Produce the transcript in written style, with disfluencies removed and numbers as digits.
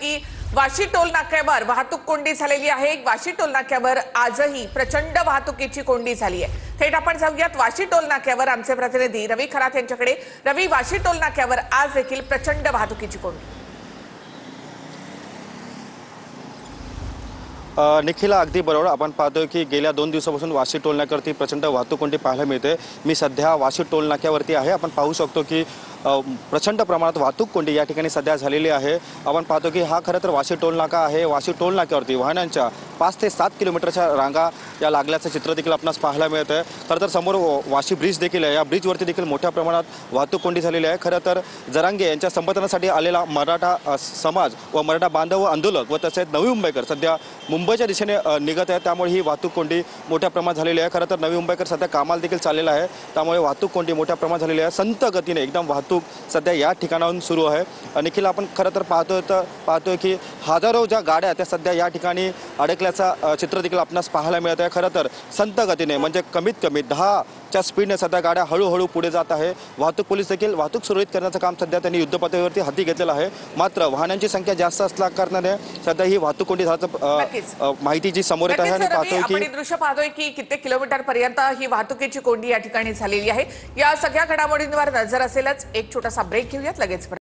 की वाशी टोल नाक्यावर वाहतूक कोंडी झालेली आहे। वाशी टोल नाक्यावर आजही प्रचंड वाहतुकीची कोंडी झाली आहे। थेट आपण जाऊयात वाशी टोल नाक्यावर, आमचे प्रतिनिधी रवी खरात यांच्याकडे। रवी, वाशी टोल नाक्यावर आज देखील प्रचंड वाहतुकीची कोंडी। निखिला, अगदी बरोबर। आपण पाहतोय की गेल्या 2 दिवसापासून वाशी टोल नाक्यावरती प्रचंड वाहतूक कोंडी पाहायला मिळते। मी सध्या वाशी टोल नाक्यावरती आहे। आपण पाहू शकतो की प्रचंड प्रमाणात वाहतूक कोंडी या ठिकाणी सध्या झालेली आहे। आपण पाहतो की हा खरं तर वाशी टोल नाका आहे। वाशी टोल नाक्यावरती वाहनांच्या 5 ते 7 किलोमीटरच्या रांगा या लागल्याचं चित्र देखील आपणास पाहायला मिळतंय। खरं तर समोर वाशी ब्रिज देखील आहे। या ब्रिजवरती देखील मोठ्या प्रमाणात वाहतूक कोंडी झालेली आहे। खरं तर जरांगे यांच्या संबोधनासाठी आलेला मराठा समाज व मराठा बांधव आंदोलक व तसेच नवी मुंबईकर सध्या मुंबईच्या दिशेने निघत आहे, त्यामुळे ही वाहतूक कोंडी मोठ्या प्रमाणात झालेली आहे। खरं तर नवी मुंबईकर सध्या कामाला देखील चाललेला आहे, त्यामुळे वाहतूक कोंडी मोठ्या प्रमाणात झालेली आहे। संत गतीने एकदम वाहतूक सध्या या ठिकाणाहून सुरू आहे। निखिल, आपण खरं तर पाहतोय की हजारो ज्या गाड्या त्या सध्या या ठिकाणी अडकल्याचा चित्र देखील आपणास पाहायला मिळत आहे। खरं तर संत गतीने म्हणजे कमीत कमी 10च्या स्पीडने सध्या गाड्या हळूहळू पुढे जात आहे। वाहतूक पोलीस देखील वाहतूक सुरळीत करण्याचं काम सध्या त्यांनी युद्धपातळीवरती हाती घेतलेलं आहे। मात्र वाहनांची संख्या जास्त असल्या कारणाने सध्या ही वाहतूक कोंडी झाल्याचं माहिती जी समोर येत आहे। आणि पाहतोय की दृश्य पाहतोय की कित्येक किलोमीटर पर्यंत ही वाहतुकीची कोंडी या ठिकाणी झालेली आहे। या सगळ्या घडामोडींवर नजर असेलच। एक छोटासा ब्रेक घेऊयात, लगेच